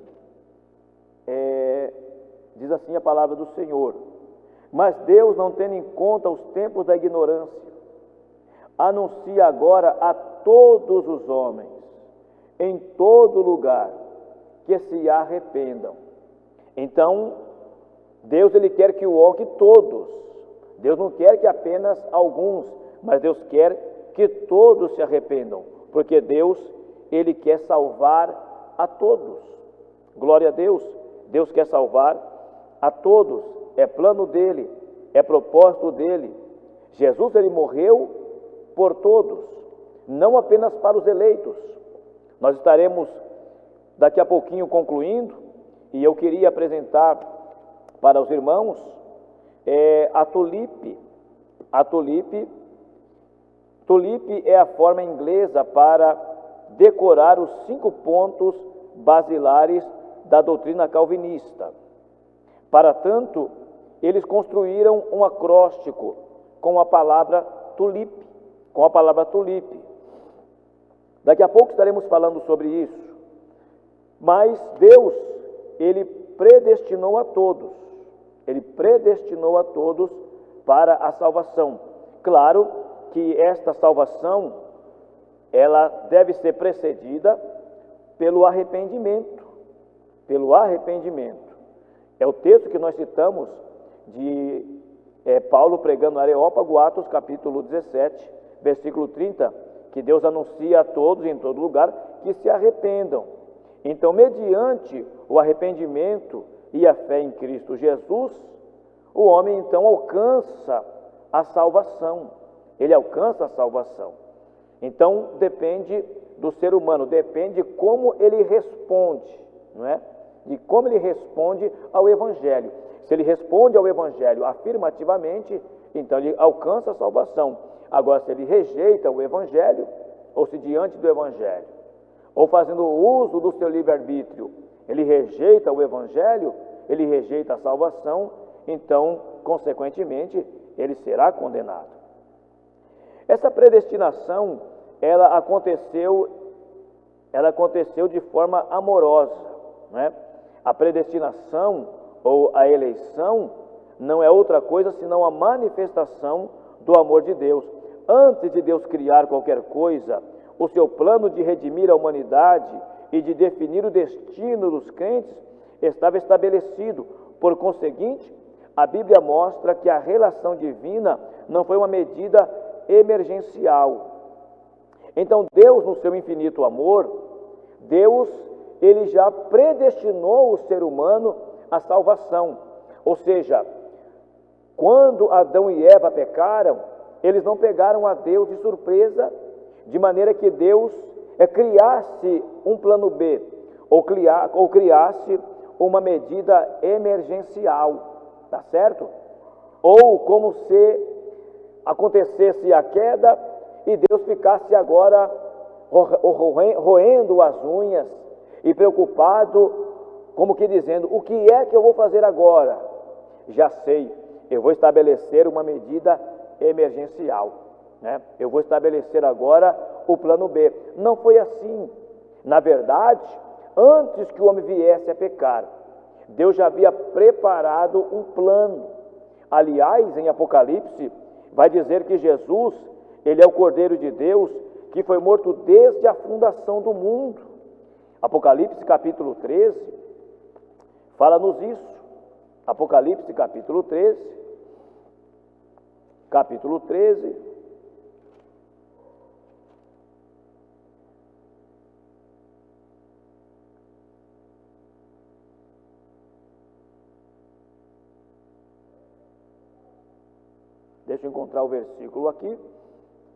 a palavra do Senhor: mas Deus, não tendo em conta os tempos da ignorância, anuncia agora a todos os homens, em todo lugar, que se arrependam. Então, Deus, Ele quer que todos, Deus não quer que apenas alguns, mas Deus quer que todos se arrependam, porque Deus, Ele quer salvar a todos. Glória a Deus, Deus quer salvar a todos, é plano dEle, é propósito dEle. Jesus, Ele morreu por todos, não apenas para os eleitos. Nós estaremos daqui a pouquinho concluindo, e eu queria apresentar para os irmãos a tulipe. A tulipe é a forma inglesa para decorar os 5 pontos basilares da doutrina calvinista. Para tanto, eles construíram um acróstico com a palavra tulipe, Daqui a pouco estaremos falando sobre isso. Mas Deus, Ele predestinou a todos. Ele predestinou a todos para a salvação. Claro que esta salvação, ela deve ser precedida pelo arrependimento. É o texto que nós citamos de Paulo pregando no Areópago, Atos capítulo 17, versículo 30, que Deus anuncia a todos em todo lugar que se arrependam. Então, mediante o arrependimento e a fé em Cristo Jesus, o homem então alcança a salvação. Ele alcança a salvação. Então, depende do ser humano, depende como ele responde, não é? De como ele responde ao Evangelho. Se ele responde ao Evangelho afirmativamente, então ele alcança a salvação. Agora, se ele rejeita o Evangelho, ou se diante do Evangelho, ou fazendo uso do seu livre-arbítrio, ele rejeita o Evangelho, ele rejeita a salvação, então, consequentemente, ele será condenado. Essa predestinação, ela aconteceu de forma amorosa, né? A predestinação ou a eleição não é outra coisa senão a manifestação do amor de Deus. Antes de Deus criar qualquer coisa, o seu plano de redimir a humanidade e de definir o destino dos crentes estava estabelecido. Por conseguinte, a Bíblia mostra que a relação divina não foi uma medida emergencial. Então, Deus, no seu infinito amor, ele já predestinou o ser humano à salvação. Ou seja, quando Adão e Eva pecaram, eles não pegaram a Deus de surpresa, de maneira que Deus criasse um plano B, ou criasse uma medida emergencial, tá certo? Ou como se acontecesse a queda e Deus ficasse agora roendo as unhas e preocupado, como que dizendo: o que é que eu vou fazer agora? Já sei, eu vou estabelecer uma medida emergencial, né? Eu vou estabelecer agora o plano B. Não foi assim. Na verdade, antes que o homem viesse a pecar, Deus já havia preparado um plano. Aliás, em Apocalipse, vai dizer que Jesus, ele é o Cordeiro de Deus, que foi morto desde a fundação do mundo. Apocalipse capítulo 13, fala-nos isso. Apocalipse capítulo 13, deixa eu encontrar o versículo aqui,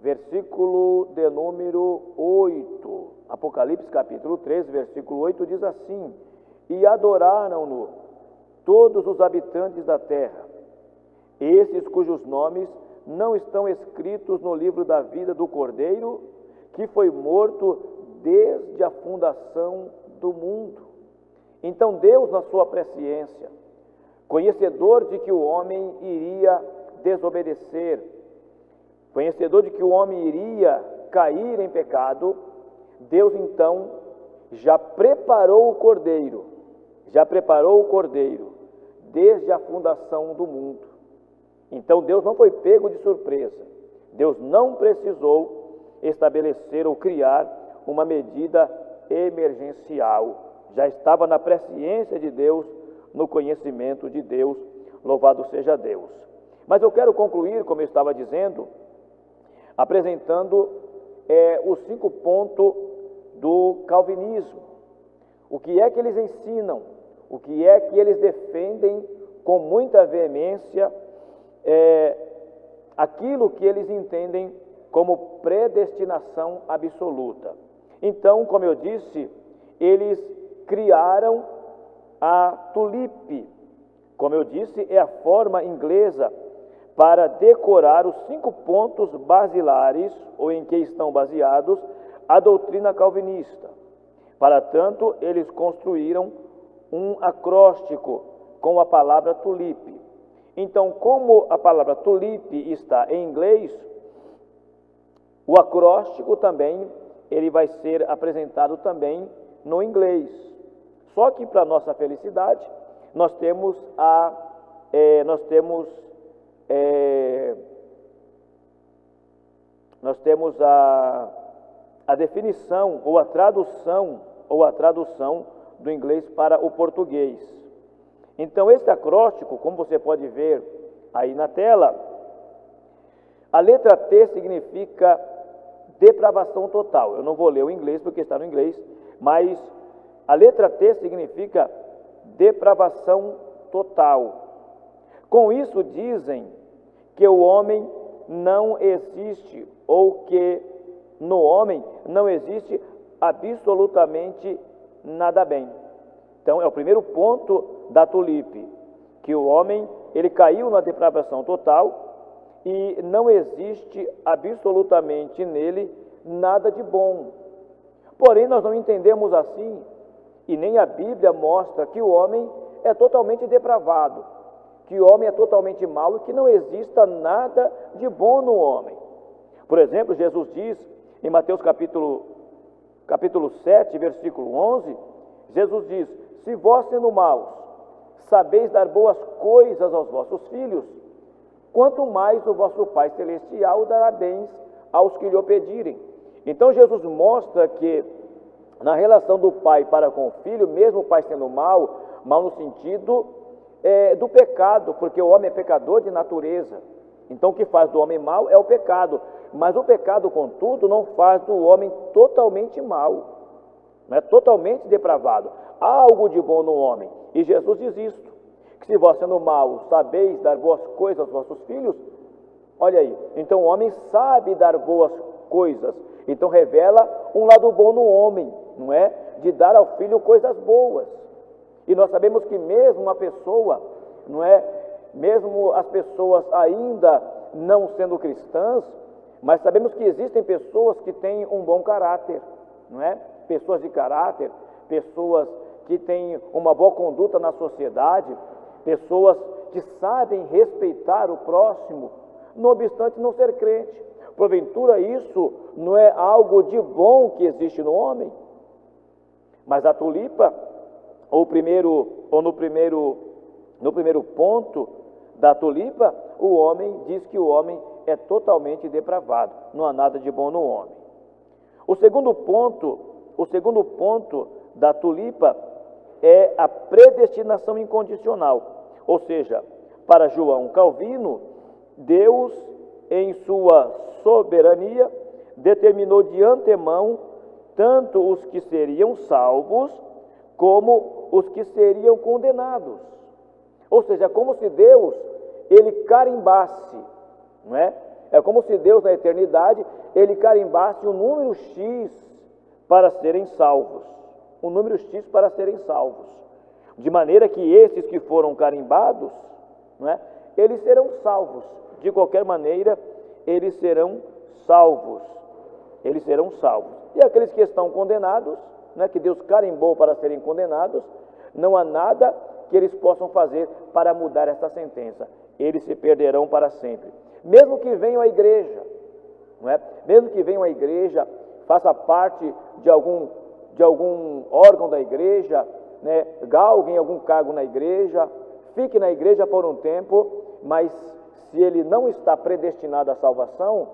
versículo de número 8, Apocalipse capítulo 13, versículo 8 diz assim: e adoraram-no todos os habitantes da terra, esses cujos nomes não estão escritos no livro da vida do Cordeiro, que foi morto desde a fundação do mundo. Então Deus, na sua presciência, conhecedor de que o homem iria desobedecer, conhecedor de que o homem iria cair em pecado, Deus então já preparou o Cordeiro desde a fundação do mundo. Então Deus não foi pego de surpresa, Deus não precisou estabelecer ou criar uma medida emergencial, já estava na presciência de Deus, no conhecimento de Deus, louvado seja Deus. Mas eu quero concluir, como eu estava dizendo, apresentando os 5 pontos do calvinismo. O que é que eles ensinam? O que é que eles defendem com muita veemência? Aquilo que eles entendem como predestinação absoluta. Então, como eu disse, eles criaram a tulipe. Como eu disse, é a forma inglesa para decorar os 5 pontos basilares, ou em que estão baseados, a doutrina calvinista. Para tanto, eles construíram um acróstico com a palavra tulipe. Então, como a palavra tulipe está em inglês, o acróstico também, ele vai ser apresentado também no inglês. Só que, para nossa felicidade, nós temos a definição ou a tradução do inglês para o português. Então, esse acróstico, como você pode ver aí na tela, a letra T significa depravação total. Eu não vou ler o inglês porque está no inglês, mas a letra T significa depravação total. Com isso dizem que o homem não existe, ou que no homem não existe absolutamente nada bem. Então, é o primeiro ponto da tulipe, que o homem, ele caiu na depravação total e não existe absolutamente nele nada de bom. Porém, nós não entendemos assim, e nem a Bíblia mostra que o homem é totalmente depravado, que o homem é totalmente mau e que não exista nada de bom no homem. Por exemplo, Jesus diz em Mateus capítulo 7, versículo 11, Jesus diz: se vós, sendo maus, sabeis dar boas coisas aos vossos filhos, quanto mais o vosso Pai Celestial dará bens aos que lhe pedirem. Então Jesus mostra que na relação do pai para com o filho, mesmo o pai sendo mau no sentido do pecado, porque o homem é pecador de natureza. Então o que faz do homem mau é o pecado, mas o pecado, contudo, não faz do homem totalmente mau, não é totalmente depravado. Há algo de bom no homem, e Jesus diz isto, que se vós, sendo maus, sabeis dar boas coisas aos vossos filhos, olha aí, então o homem sabe dar boas coisas, então revela um lado bom no homem, não é? De dar ao filho coisas boas. E nós sabemos que mesmo uma pessoa, não é? Mesmo as pessoas ainda não sendo cristãs, mas sabemos que existem pessoas que têm um bom caráter, não é? Pessoas de caráter, pessoas que têm uma boa conduta na sociedade, pessoas que sabem respeitar o próximo, não obstante não ser crente. Porventura isso não é algo de bom que existe no homem? Mas a tulipa, no primeiro ponto da tulipa, o homem diz que o homem é totalmente depravado, não há nada de bom no homem. O segundo ponto da tulipa é a predestinação incondicional, ou seja, para João Calvino, Deus, em sua soberania, determinou de antemão tanto os que seriam salvos como os que seriam condenados. Ou seja, é como se Deus, ele carimbasse, não é? É como se Deus, na eternidade, ele carimbasse um número X para serem salvos. Um número X para serem salvos. De maneira que esses que foram carimbados, não é? Eles serão salvos. De qualquer maneira, eles serão salvos. Eles serão salvos. E aqueles que estão condenados, né, que Deus carimbou para serem condenados, não há nada que eles possam fazer para mudar essa sentença. Eles se perderão para sempre. Mesmo que venham à igreja, não é? Mesmo que venham à igreja, faça parte de algum órgão da igreja, né, galguem algum cargo na igreja, fique na igreja por um tempo, mas se ele não está predestinado à salvação,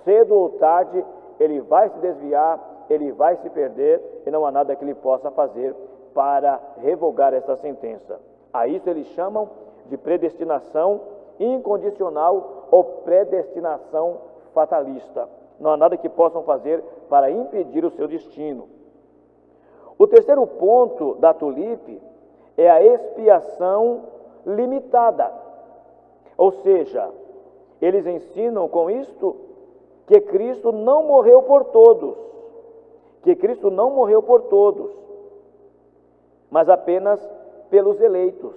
cedo ou tarde ele vai se desviar, ele vai se perder e não há nada que ele possa fazer para revogar essa sentença. A isso eles chamam de predestinação incondicional ou predestinação fatalista. Não há nada que possam fazer para impedir o seu destino. O terceiro ponto da tulipe é a expiação limitada. Ou seja, eles ensinam com isto que Cristo não morreu por todos, mas apenas pelos eleitos.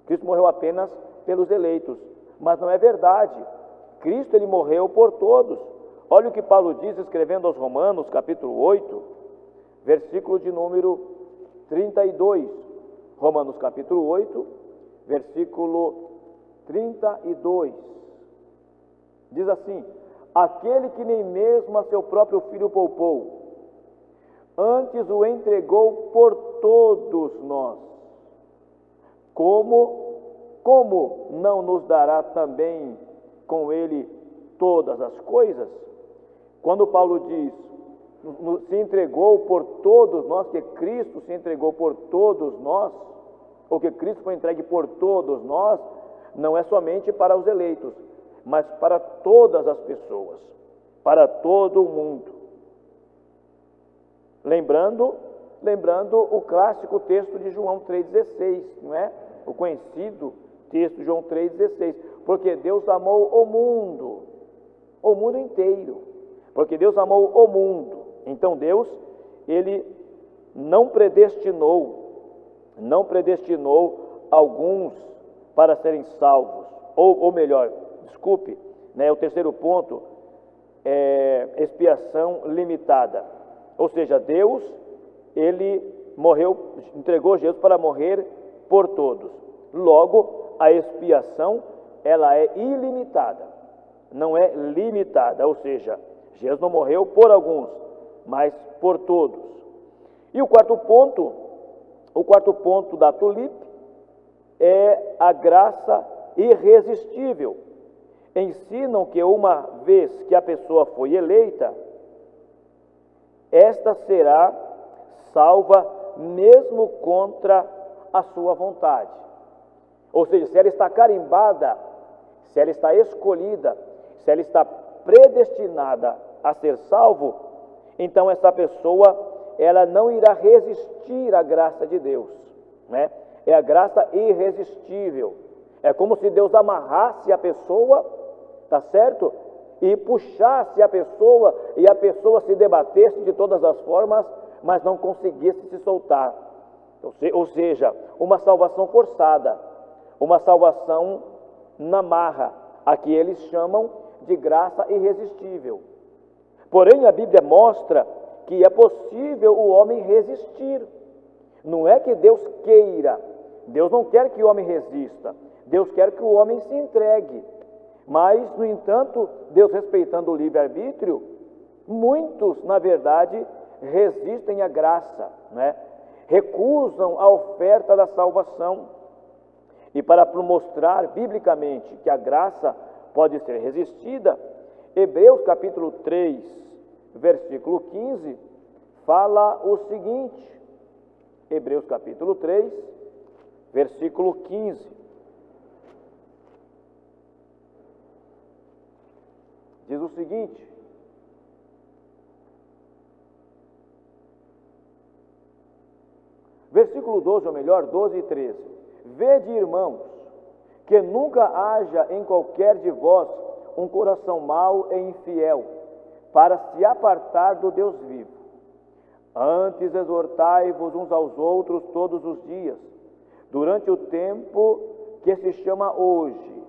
Cristo morreu apenas pelos eleitos, mas não é verdade. Cristo, ele morreu por todos. Olha o que Paulo diz escrevendo aos Romanos, capítulo 8, versículo de número 32. Romanos capítulo 8, versículo 32. Diz assim: aquele que nem mesmo a seu próprio filho poupou, antes o entregou por todos nós, como não nos dará também com ele todas as coisas? Quando Paulo diz se entregou por todos nós, que Cristo se entregou por todos nós, ou que Cristo foi entregue por todos nós, não é somente para os eleitos, mas para todas as pessoas, para todo o mundo. Lembrando o clássico texto de João 3,16, não é? O conhecido texto de João 3,16, porque Deus amou o mundo inteiro, Porque Deus amou o mundo. Então Deus, Ele não predestinou alguns para serem salvos. Ou melhor, desculpe, o terceiro ponto é expiação limitada. Ou seja, Deus, Ele entregou Jesus para morrer por todos. Logo, a expiação, ela é ilimitada, não é limitada. Ou seja, Jesus não morreu por alguns, mas por todos. E o quarto ponto da tulipe é a graça irresistível. Ensinam que uma vez que a pessoa foi eleita, esta será salva mesmo contra a sua vontade. Ou seja, se ela está carimbada, se ela está escolhida, se ela está predestinada a ser salvo, então essa pessoa, ela não irá resistir à graça de Deus, É a graça irresistível. É como se Deus amarrasse a pessoa, tá certo? E puxasse a pessoa, e a pessoa se debatesse de todas as formas, mas não conseguisse se soltar. Ou seja, uma salvação forçada, uma salvação na marra, a que eles chamam de graça irresistível. Porém, a Bíblia mostra que é possível o homem resistir. Não é que Deus queira, Deus não quer que o homem resista, Deus quer que o homem se entregue. Mas, no entanto, Deus respeitando o livre-arbítrio, muitos, na verdade, resistem à graça, recusam a oferta da salvação. E para mostrar biblicamente que a graça pode ser resistida, Hebreus capítulo 3, versículo 15, fala o seguinte, Hebreus capítulo 3, versículo 15. Diz o seguinte: versículo 12, ou melhor, 12 e 13. Vede, irmãos, que nunca haja em qualquer de vós um coração mau e infiel, para se apartar do Deus vivo. Antes exortai-vos uns aos outros todos os dias, durante o tempo que se chama hoje,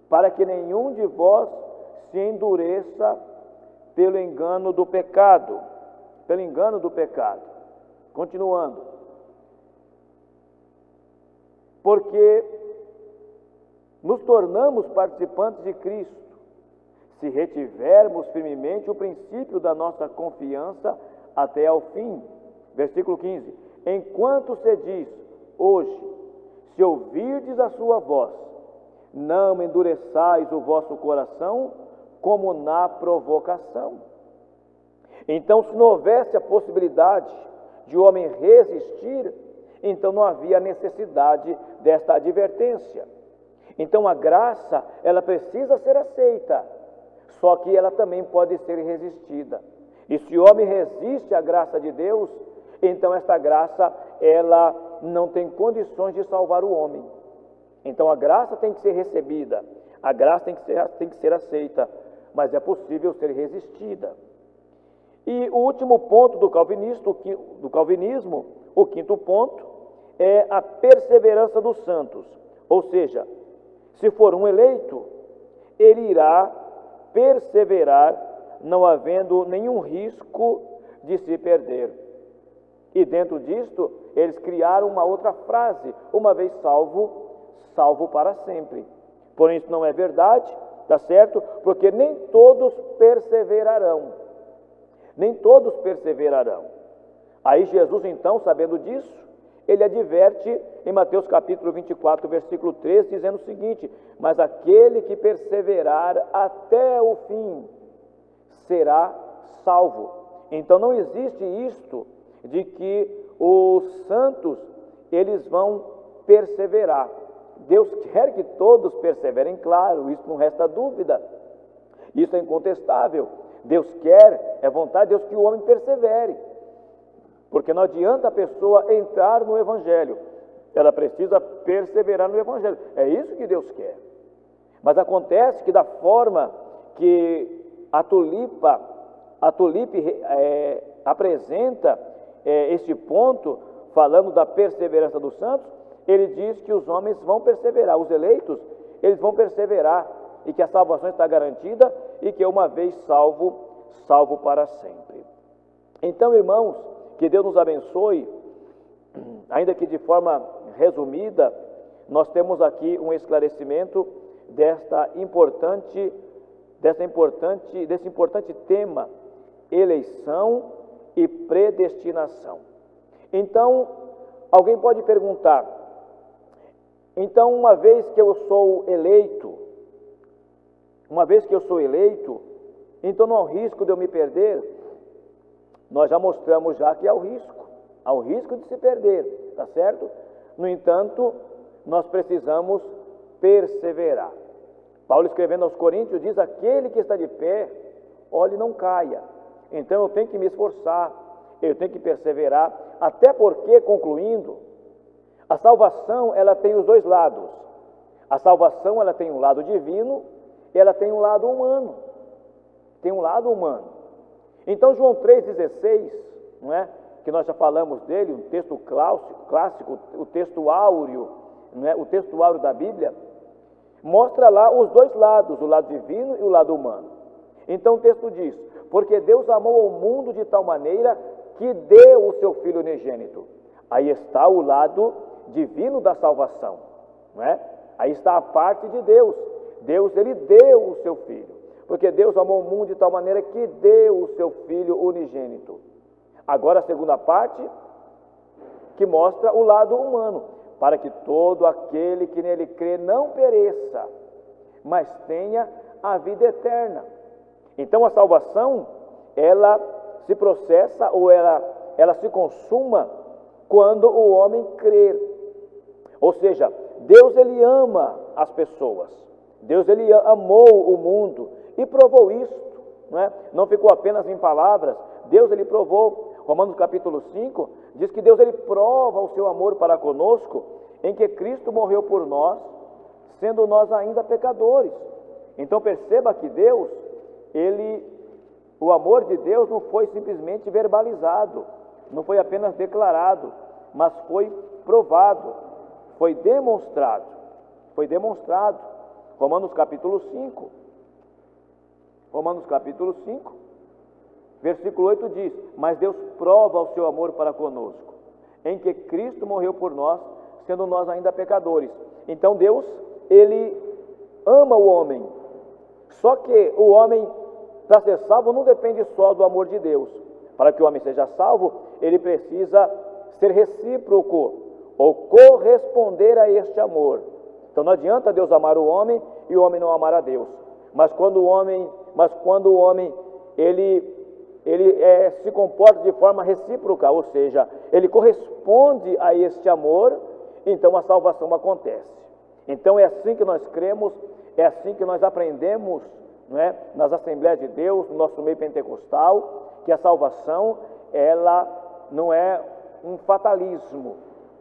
para que nenhum de vós se endureça pelo engano do pecado. Pelo engano do pecado. Continuando. Porque nos tornamos participantes de Cristo, se retivermos firmemente o princípio da nossa confiança até ao fim. Versículo 15. Enquanto se diz hoje, se ouvirdes a sua voz, não endureçais o vosso coração como na provocação. Então, se não houvesse a possibilidade de o homem resistir, então não havia necessidade desta advertência. Então a graça, ela precisa ser aceita, só que ela também pode ser resistida. E se o homem resiste à graça de Deus, então esta graça, ela não tem condições de salvar o homem. Então a graça tem que ser recebida, a graça tem que ser aceita, mas é possível ser resistida. E o último ponto do calvinismo, o quinto ponto, é a perseverança dos santos. Ou seja, se for um eleito, ele irá perseverar, não havendo nenhum risco de se perder. E dentro disto, eles criaram uma outra frase: uma vez salvo, salvo para sempre. Porém, isso não é verdade, tá certo? Porque nem todos perseverarão. Nem todos perseverarão. Aí Jesus, então, sabendo disso, ele adverte em Mateus capítulo 24, versículo 13, dizendo o seguinte: mas aquele que perseverar até o fim será salvo. Então não existe isto de que os santos, eles vão perseverar. Deus quer que todos perseverem, claro, isso não resta dúvida. Isso é incontestável. Deus quer, é vontade de Deus que o homem persevere. Porque não adianta a pessoa entrar no Evangelho, ela precisa perseverar no Evangelho. É isso que Deus quer. Mas acontece que da forma que a tulipa, a Tulipe apresenta este ponto, falando da perseverança dos santos. Ele diz que os homens vão perseverar, os eleitos, eles vão perseverar, e que a salvação está garantida, e que uma vez salvo, salvo para sempre. Então, irmãos, que Deus nos abençoe. Ainda que de forma resumida, nós temos aqui um esclarecimento desse importante tema, eleição e predestinação. Então, alguém pode perguntar: então, uma vez que eu sou eleito, então não há risco de eu me perder? Nós já mostramos já que há o risco de se perder, tá certo? No entanto, nós precisamos perseverar. Paulo, escrevendo aos Coríntios, diz: aquele que está de pé, olhe, não caia. Então eu tenho que me esforçar, eu tenho que perseverar, até porque, concluindo, a salvação, ela tem os dois lados. A salvação, ela tem um lado divino e ela tem um lado humano. Então, João 3,16, não é? Que nós já falamos dele, um texto clássico, o texto áureo, não é? O texto áureo da Bíblia, mostra lá os dois lados, o lado divino e o lado humano. Então o texto diz: porque Deus amou o mundo de tal maneira que deu o seu Filho unigênito. Aí está o lado divino da salvação, não é? Aí está a parte de Deus. Deus, ele deu o seu Filho, porque Deus amou o mundo de tal maneira que deu o seu Filho unigênito. Agora a segunda parte, que mostra o lado humano, para que todo aquele que nele crê não pereça, mas tenha a vida eterna. Então a salvação, ela se processa, ou ela se consuma quando o homem crer. Ou seja, Deus, ele ama as pessoas. Deus, ele amou o mundo e provou isto, não é? Não ficou apenas em palavras. Deus, ele provou. Romanos capítulo 5 diz que Deus, ele prova o seu amor para conosco em que Cristo morreu por nós, sendo nós ainda pecadores. Então perceba que Deus, o amor de Deus não foi simplesmente verbalizado, não foi apenas declarado, mas foi provado, foi demonstrado. Romanos capítulo 5, versículo 8 diz: mas Deus prova o seu amor para conosco, em que Cristo morreu por nós, sendo nós ainda pecadores. Então Deus, ele ama o homem. Só que o homem, para ser salvo, não depende só do amor de Deus. Para que o homem seja salvo, ele precisa ser recíproco, ou corresponder a este amor. Então não adianta Deus amar o homem e o homem não amar a Deus. Mas quando o homem se comporta de forma recíproca, ou seja, ele corresponde a este amor, então a salvação acontece. Então é assim que nós cremos, é assim que nós aprendemos, não é? Nas Assembleias de Deus, no nosso meio pentecostal, que a salvação, ela não é um fatalismo,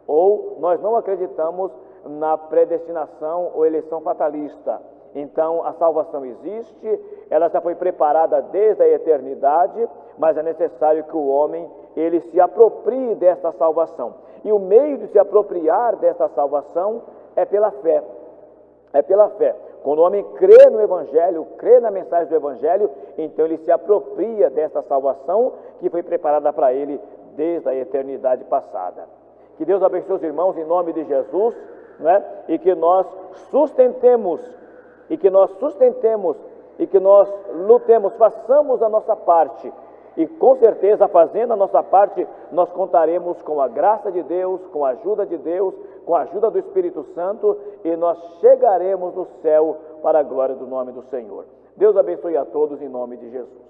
ou nós não acreditamos na predestinação ou eleição fatalista. Então a salvação existe, ela já foi preparada desde a eternidade, mas é necessário que o homem, ele se aproprie desta salvação. E o meio de se apropriar desta salvação é pela fé. Quando o homem crê no Evangelho, crê na mensagem do Evangelho, então ele se apropria desta salvação que foi preparada para ele desde a eternidade passada. Que Deus abençoe os irmãos em nome de Jesus, não é? E que nós sustentemos, e que nós lutemos, façamos a nossa parte. E com certeza, fazendo a nossa parte, nós contaremos com a graça de Deus, com a ajuda de Deus, com a ajuda do Espírito Santo, e nós chegaremos no céu para a glória do nome do Senhor. Deus abençoe a todos em nome de Jesus.